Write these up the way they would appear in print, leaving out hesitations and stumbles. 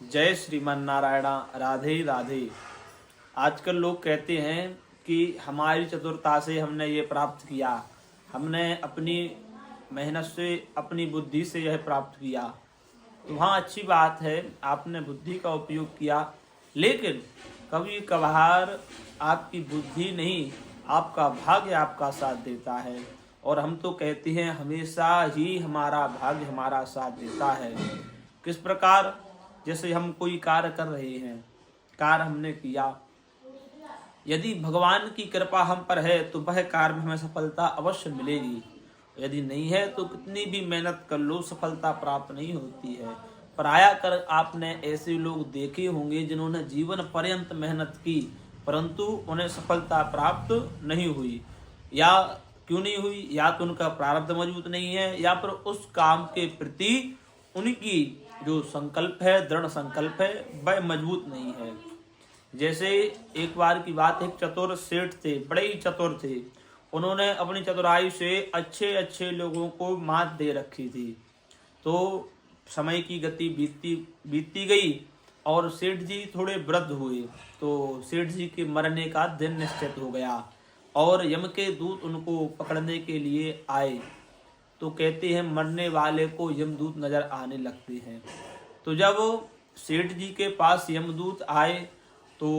जय श्रीमन नारायण। राधे राधे। आजकल लोग कहते हैं कि हमारी चतुरता से हमने ये प्राप्त किया, हमने अपनी मेहनत से, अपनी बुद्धि से यह प्राप्त किया। तो हाँ, अच्छी बात है, आपने बुद्धि का उपयोग किया, लेकिन कभी कभार आपकी बुद्धि नहीं, आपका भाग्य आपका साथ देता है। और हम तो कहते हैं हमेशा ही हमारा भाग्य हमारा साथ देता है। किस प्रकार? जैसे हम कोई कार्य कर रहे हैं, कार्य हमने किया, यदि भगवान की कृपा हम पर है तो वह कार्य में हमें सफलता अवश्य मिलेगी। यदि नहीं है तो कितनी भी मेहनत कर लो, सफलता प्राप्त नहीं होती है। पराया कर आपने ऐसे लोग देखे होंगे जिन्होंने जीवन पर्यंत मेहनत की, परंतु उन्हें सफलता प्राप्त नहीं हुई। या क्यों नहीं हुई? या तो उनका प्रारब्ध मजबूत नहीं है, या फिर उस काम के प्रति उनकी जो संकल्प है, दृढ़ संकल्प है, वह मजबूत नहीं है। जैसे एक बार की बात है, एक चतुर सेठ थे, बड़े ही चतुर थे। उन्होंने अपनी चतुराई से अच्छे अच्छे लोगों को मात दे रखी थी। तो समय की गति बीतती गई और सेठ जी थोड़े वृद्ध हुए। तो सेठ जी के मरने का दिन निश्चित हो गया और यम के दूत उनको पकड़ने के लिए आए। तो कहते हैं मरने वाले को यमदूत नजर आने लगते हैं। तो जब सेठ जी के पास यमदूत आए तो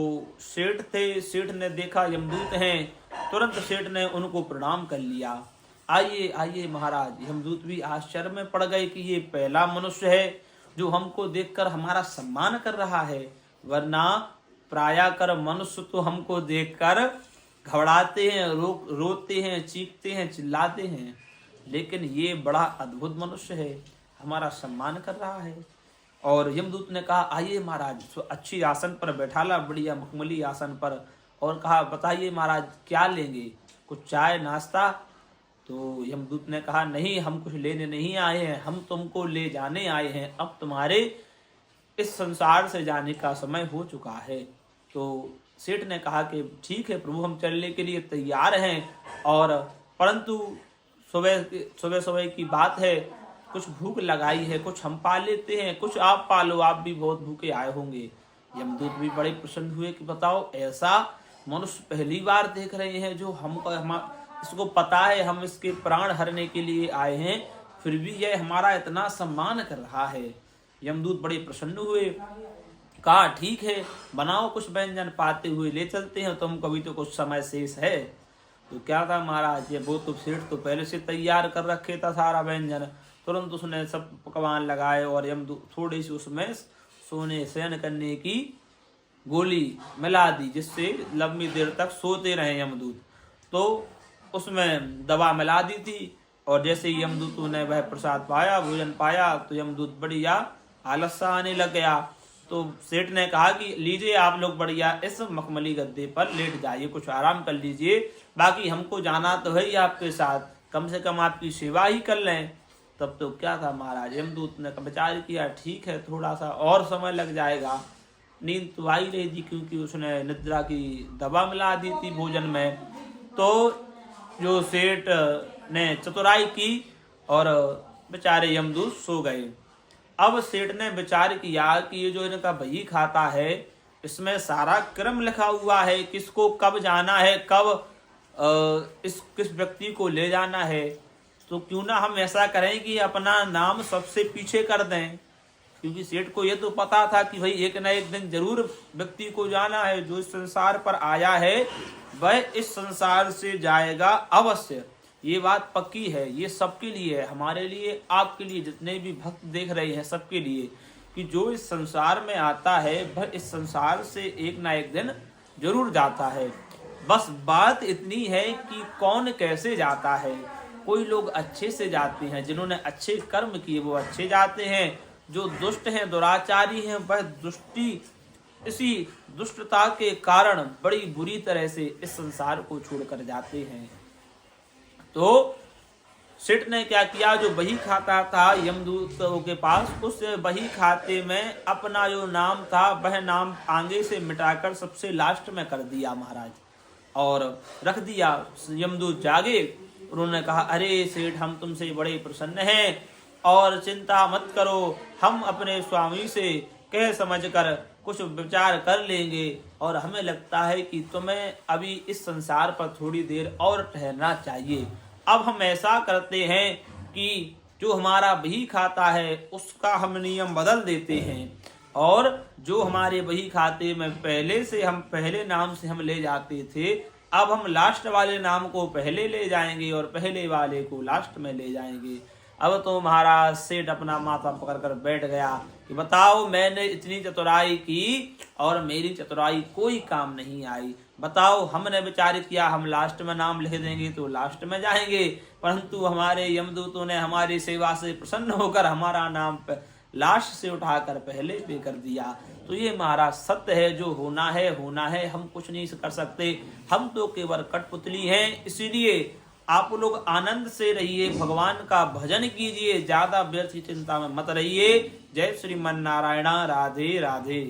सेठ ने देखा यमदूत हैं, तुरंत सेठ ने उनको प्रणाम कर लिया। आइए आइए महाराज। यमदूत भी आश्चर्य में पड़ गए कि ये पहला मनुष्य है जो हमको देखकर हमारा सम्मान कर रहा है, वरना प्रायः कर मनुष्य तो हमको देखकर घबराते हैं, रोते हैं, चीखते हैं, चिल्लाते हैं, लेकिन ये बड़ा अद्भुत मनुष्य है, हमारा सम्मान कर रहा है। और यमदूत ने कहा आइए महाराज, अच्छी आसन पर बैठाला, बढ़िया मखमली आसन पर, और कहा बताइए महाराज क्या लेंगे, कुछ चाय नाश्ता? तो यमदूत ने कहा नहीं, हम कुछ लेने नहीं आए हैं, हम तुमको ले जाने आए हैं। अब तुम्हारे इस संसार से जाने का समय हो चुका है। तो सेठ ने कहा कि ठीक है प्रभु, हम चलने के लिए तैयार हैं, और परंतु सुबह सुबह की बात है, कुछ भूख लगाई है, कुछ हम पा लेते हैं, कुछ आप पालो, आप भी बहुत भूखे आए होंगे। यमदूत भी बड़े प्रसन्न हुए कि बताओ, ऐसा मनुष्य पहली बार देख रहे हैं जो हम इसको पता है हम इसके प्राण हरने के लिए आए हैं, फिर भी यह हमारा इतना सम्मान कर रहा है। यमदूत बड़े प्रसन्न हुए, कहा ठीक है बनाओ कुछ व्यंजन, पाते हुए ले चलते हैं, तुम कभी तो कुछ समय शेष है। तो क्या था महाराज, ये वो तो सेठ तो पहले से तैयार कर रखे था सारा व्यंजन। तुरंत उसने सब पकवान लगाए और यमदूत थोड़ी सी उसमें सोने शयन करने की गोली मिला दी, जिससे लंबी देर तक सोते रहे यमदूत। तो उसमें दवा मिला दी थी, और जैसे ही यमदूत ने वह प्रसाद पाया, भोजन पाया, तो यमदूत बढ़िया आलस सा आने लग गया। तो सेठ ने कहा कि लीजिए आप लोग बढ़िया इस मखमली गद्दे पर लेट जाइए, कुछ आराम कर लीजिए, बाकी हमको जाना तो है ही आपके साथ, कम से कम आपकी सेवा ही कर लें। तब तो क्या था महाराज, यमदूत ने विचार किया ठीक है थोड़ा सा और समय लग जाएगा। नींद तो आई रही थी क्योंकि उसने निद्रा की दवा मिला दी थी भोजन में। तो जो सेठ ने चतुराई की और बेचारे यमदूत सो गए। अब सेठ ने विचार किया कि ये जो इनका बही खाता है, इसमें सारा क्रम लिखा हुआ है, किसको कब जाना है, कब किस व्यक्ति को ले जाना है। तो क्यों ना हम ऐसा करें कि अपना नाम सबसे पीछे कर दें, क्योंकि सेठ को ये तो पता था कि भाई एक न एक दिन जरूर व्यक्ति को जाना है, जो इस संसार पर आया है वह इस संसार से जाएगा अवश्य, ये बात पक्की है। ये सबके लिए है, हमारे लिए, आपके लिए, जितने भी भक्त देख रहे हैं सबके लिए, कि जो इस संसार में आता है वह इस संसार से एक ना एक दिन जरूर जाता है। बस बात इतनी है कि कौन कैसे जाता है। कोई लोग अच्छे से जाते हैं, जिन्होंने अच्छे कर्म किए वो अच्छे जाते हैं, जो दुष्ट हैं, दुराचारी हैं, वह इसी दुष्टता के कारण बड़ी बुरी तरह से इस संसार को छोड़कर जाते हैं। तो सेठ ने क्या किया, जो बही खाता था यमदूतों के पास, उस बही खाते में अपना जो नाम था वह नाम आगे से मिटाकर सबसे लास्ट में कर दिया महाराज, और रख दिया। यमदूत जागे, उन्होंने कहा अरे सेठ, हम तुमसे बड़े प्रसन्न हैं और चिंता मत करो, हम अपने स्वामी से कह समझ कर कुछ विचार कर लेंगे और हमें लगता है कि तुम्हें अभी इस संसार पर थोड़ी देर और ठहरना चाहिए। अब हम ऐसा करते हैं कि जो हमारा बही खाता है उसका हम नियम बदल देते हैं और जो हमारे बही खाते में पहले से हम पहले नाम से हम ले जाते थे, अब हम लास्ट वाले नाम को पहले ले जाएंगे और पहले वाले को लास्ट में ले जाएंगे। अब तो महाराज सेठ अपना माथा पकड़ कर बैठ गया कि बताओ, मैंने इतनी चतुराई की और मेरी चतुराई कोई काम नहीं आई। बताओ, हमने विचार किया हम लास्ट में नाम लिख देंगे तो लास्ट में जाएंगे, परंतु हमारे यमदूतों ने हमारी सेवा से प्रसन्न होकर हमारा नाम लास्ट से उठाकर पहले पे कर दिया। तो ये महाराज सत्य है, जो होना है, हम कुछ नहीं कर सकते, हम तो केवल कठपुतली हैं। इसीलिए आप लोग आनंद से रहिए, भगवान का भजन कीजिए, ज्यादा व्यर्थ चिंता में मत रहिए। जय श्रीमन नारायण, राधे राधे।